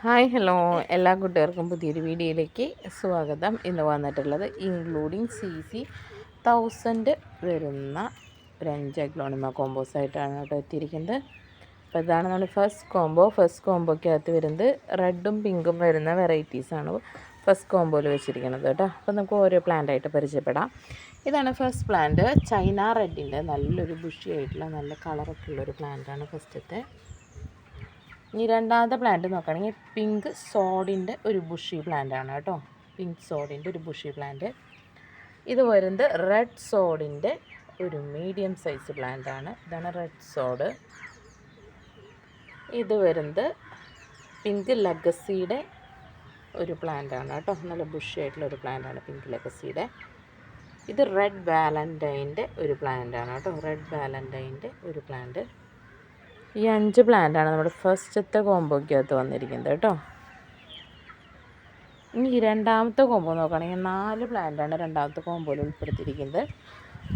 Hi hello എല്ലാ കൂട്ടുകാർക്കും പുതിയൊരു വീഡിയോയിലേക്ക് സ്വാഗതം. ഇന്ന് വന്നിട്ടുള്ളത് ഇൻക്ലൂഡിങ് CC 1000 വരുന്ന ഒരു 5 അഗ്ലോണിമ കോമ്പോസ് ആയിട്ടാണ് കേട്ടോ എത്തിയിരിക്കുന്നത്. അപ്പോൾ ഇതാണ് നമ്മുടെ ഫസ്റ്റ് കോമ്പോയ്ക്കകത്ത് വരുന്നത് റെഡും പിങ്കും വരുന്ന വെറൈറ്റീസാണ് ഫസ്റ്റ് കോമ്പോയിൽ വെച്ചിരിക്കുന്നത് കേട്ടോ. അപ്പോൾ നമുക്ക് ഓരോ പ്ലാന്റ് ആയിട്ട് പരിചയപ്പെടാം. ഇതാണ് ഫസ്റ്റ് പ്ലാന്റ്, ചൈന റെഡിൻ്റെ നല്ലൊരു ബുഷി ആയിട്ടുള്ള നല്ല കളറൊക്കെ ഉള്ളൊരു പ്ലാന്റാണ് ഫസ്റ്റത്തെ. ഇനി രണ്ടാമത്തെ പ്ലാന്റ് നോക്കുകയാണെങ്കിൽ പിങ്ക് സോഡിൻ്റെ ഒരു ബുഷി പ്ലാന്റ് ആണ് കേട്ടോ. പിങ്ക് സോഡിൻ്റെ ഒരു ബുഷി പ്ലാന്റ്. ഇത് വരുന്നത് റെഡ് സോഡിൻ്റെ ഒരു മീഡിയം സൈസ് പ്ലാന്റ് ആണ്. ഇതാണ് റെഡ് സോഡ്. ഇത് വരുന്നത് പിങ്ക് ലെഗസിയുടെ ഒരു പ്ലാന്റ് ആണ് കേട്ടോ. നല്ല ബുഷി ആയിട്ടുള്ള ഒരു പ്ലാന്റ് ആണ് പിങ്ക് ലെഗസിയുടെ. ഇത് റെഡ് വാലൻറ്റൈൻ്റെ ഒരു പ്ലാന്റ് ആണ് കേട്ടോ. റെഡ് വാലൻറ്റൈൻ്റെ ഒരു പ്ലാന്റ്. ഈ 5 പ്ലാന്റാണ് നമ്മുടെ ഫസ്റ്റത്തെ കോമ്പോയ്ക്കകത്ത് വന്നിരിക്കുന്നത് കേട്ടോ. ഇനി രണ്ടാമത്തെ കോമ്പോ നോക്കുകയാണെങ്കിൽ 4 പ്ലാന്റാണ് രണ്ടാമത്തെ കോമ്പോയിൽ ഉൾപ്പെടുത്തിയിരിക്കുന്നത്.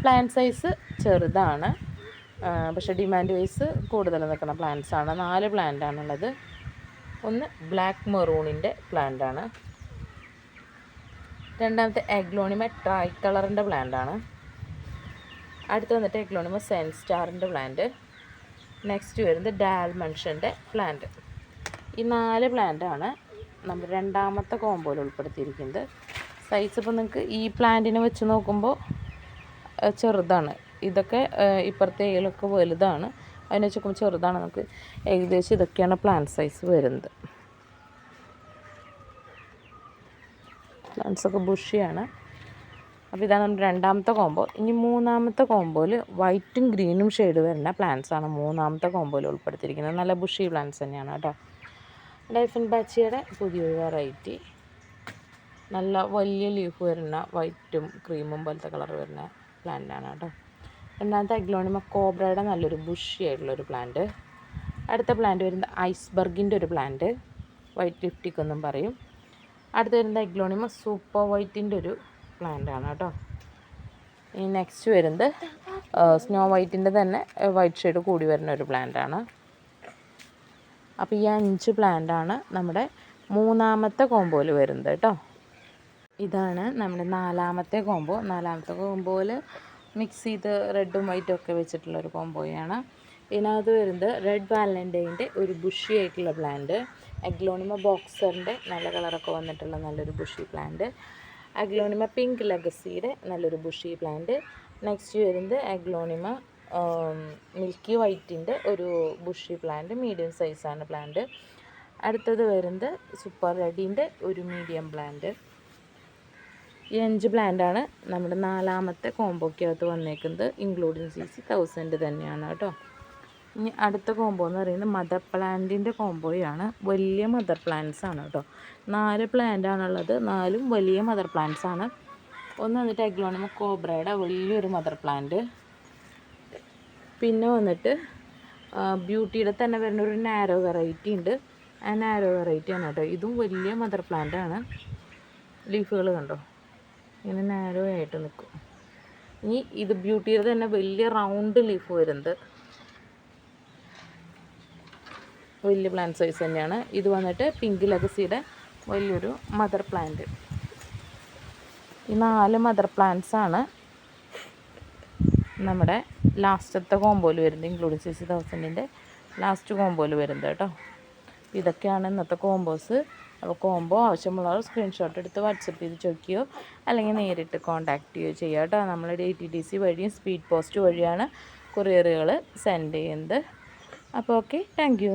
പ്ലാന്റ് സൈസ് ചെറുതാണ്, പക്ഷേ ഡിമാൻഡ് വൈസ് കൂടുതൽ നിൽക്കുന്ന പ്ലാന്റ്സാണ്. 4 പ്ലാന്റാണുള്ളത്. ഒന്ന് ബ്ലാക്ക് മെറൂണിൻ്റെ പ്ലാന്റാണ്. രണ്ടാമത്തെ അഗ്ലോണിമ ട്രൈ കളറിൻ്റെ പ്ലാന്റാണ്. അടുത്ത് വന്നിട്ട് അഗ്ലോണിമ സെൻ സ്റ്റാറിൻ്റെ പ്ലാന്റ്. നെക്സ്റ്റ് വരുന്നത് ഡാൽമൺഷൻ്റെ പ്ലാന്റ്. ഈ 4 പ്ലാന്റാണ് നമ്മൾ രണ്ടാമത്തെ കോമ്പോയിൽ ഉൾപ്പെടുത്തിയിരിക്കുന്നത്. സൈസ് ഇപ്പോൾ നിങ്ങൾക്ക് ഈ പ്ലാന്റിനെ വെച്ച് നോക്കുമ്പോൾ ചെറുതാണ്. ഇതൊക്കെ ഇപ്പുറത്തെ ഏലൊക്കെ വലുതാണ്. അതിനെ വെച്ച് നോക്കുമ്പോൾ ചെറുതാണ്. നമുക്ക് ഏകദേശം ഇതൊക്കെയാണ് പ്ലാന്റ് സൈസ് വരുന്നത്. പ്ലാന്റ്സൊക്കെ ബുഷിയാണ്. അപ്പോൾ ഇതാണ് നമ്മുടെ രണ്ടാമത്തെ കോമ്പോ. ഇനി മൂന്നാമത്തെ കോമ്പോയിൽ വൈറ്റും ഗ്രീനും ഷെയ്ഡ് വരുന്ന പ്ലാന്റ്സാണ് മൂന്നാമത്തെ കോമ്പോയിൽ ഉൾപ്പെടുത്തിയിരിക്കുന്നത്. നല്ല ബുഷി പ്ലാന്റ്സ് തന്നെയാണ് കേട്ടോ. ഡൈഫൻ ബാച്ചിയുടെ പുതിയൊരു വെറൈറ്റി, നല്ല വലിയ ലീഫ് വരുന്ന വൈറ്റും ക്രീമും പോലത്തെ കളർ വരുന്ന പ്ലാന്റാണ് കേട്ടോ. രണ്ടാമത്തെ അഗ്ലോണിമ കോബ്രയുടെ നല്ലൊരു ബുഷി ആയിട്ടുള്ളൊരു പ്ലാന്റ്. അടുത്ത പ്ലാന്റ് വരുന്നത് ഐസ്ബർഗിൻ്റെ ഒരു പ്ലാന്റ്, വൈറ്റ് ലിഫ്റ്റിക് എന്നും പറയും. അടുത്ത് വരുന്നത് അഗ്ലോണിമ സൂപ്പർ വൈറ്റിൻ്റെ ഒരു പ്ലാന്റ് ആണ് കേട്ടോ. ഈ നെക്സ്റ്റ് വരുന്നത് സ്നോ വൈറ്റിൻ്റെ തന്നെ വൈറ്റ് ഷെയ്ഡ് കൂടി വരുന്ന ഒരു പ്ലാന്റ് ആണ്. അപ്പോൾ ഈ 5 പ്ലാന്റാണ് നമ്മുടെ മൂന്നാമത്തെ കോമ്പോയിൽ വരുന്നത് കേട്ടോ. ഇതാണ് നമ്മുടെ നാലാമത്തെ കോമ്പോ. നാലാമത്തെ കോമ്പോയിൽ മിക്സ് ചെയ്ത് റെഡും വൈറ്റും ഒക്കെ വെച്ചിട്ടുള്ളൊരു കോമ്പോയാണ്. ഇതിനകത്ത് വരുന്നത് റെഡ് വാലൻറ്റൈൻ്റെ ഒരു ബുഷി ആയിട്ടുള്ള പ്ലാന്റ്, അഗ്ലോണിമ ബോക്സറിൻ്റെ നല്ല കളറൊക്കെ വന്നിട്ടുള്ള നല്ലൊരു ബുഷി പ്ലാന്റ്, അഗ്ലോണിമ പിങ്ക് ലെഗസിയുടെ നല്ലൊരു ബുഷി പ്ലാന്റ്. നെക്സ്റ്റ് വരുന്നത് അഗ്ലോണിമ മിൽക്കി വൈറ്റിൻ്റെ ഒരു ബുഷി പ്ലാന്റ്, മീഡിയം സൈസാണ് പ്ലാന്റ്. അടുത്തത് വരുന്നത് സൂപ്പർ റെഡിൻ്റെ ഒരു മീഡിയം പ്ലാന്റ്. ഈ 5 പ്ലാന്റാണ് നമ്മുടെ നാലാമത്തെ കോമ്പോയ്ക്കകത്ത് വന്നേക്കുന്നത്. ഇൻക്ലൂഡിങ് CC 1000 തന്നെയാണ് കേട്ടോ. ഇനി അടുത്ത കോമ്പോ എന്ന് പറയുന്നത് മദർ പ്ലാന്റിൻ്റെ കോമ്പോയാണ്. വലിയ മദർ പ്ലാന്റ്സ് ആണ് കേട്ടോ. 4 പ്ലാന്റാണുള്ളത്. 4ഉം വലിയ മദർ പ്ലാന്റ്സ് ആണ്. ഒന്ന് വന്നിട്ട് അഗ്ലോണിമ കോബ്രയുടെ വലിയൊരു മദർ പ്ലാന്റ്. പിന്നെ വന്നിട്ട് ബ്യൂട്ടിയുടെ തന്നെ വരുന്ന ഒരു നാരോ വെറൈറ്റി ഉണ്ട്. ആ നാരോ വെറൈറ്റിയാണ് കേട്ടോ. ഇതും വലിയ മദർ പ്ലാന്റ് ആണ്. ലീഫുകൾ കണ്ടോ, ഇങ്ങനെ നാരോ ആയിട്ട് നിൽക്കും. ഇനി ഇത് ബ്യൂട്ടിയുടെ തന്നെ വലിയ റൗണ്ട് ലീഫ് വരുന്നത് വലിയ പ്ലാന്റ് സൈസ് തന്നെയാണ്. ഇത് വന്നിട്ട് പിങ്ക് ലെഗസിയുടെ വലിയൊരു മദർ പ്ലാന്റ്. ഈ 4 മദർ പ്ലാന്റ്സാണ് നമ്മുടെ ലാസ്റ്റത്തെ കോമ്പോയിൽ വരുന്നത്. ഇൻക്ലൂഡിങ് CC 1000 ലാസ്റ്റ് കോമ്പോയിൽ വരുന്നത് കേട്ടോ. ഇതൊക്കെയാണ് ഇന്നത്തെ കോമ്പോസ്. അപ്പോൾ കോമ്പോ ആവശ്യമുള്ളവർ സ്ക്രീൻഷോട്ട് എടുത്ത് വാട്സപ്പ് ചെയ്ത് ചോദിക്കുകയോ അല്ലെങ്കിൽ നേരിട്ട് കോൺടാക്റ്റ് ചെയ്യുകയോ ചെയ്യുക കേട്ടോ. നമ്മൾ DTDC വഴിയും സ്പീഡ് പോസ്റ്റ് വഴിയാണ് കൊറിയറുകൾ സെൻഡ് ചെയ്യുന്നത്. അപ്പോൾ ഓക്കെ, താങ്ക് യു.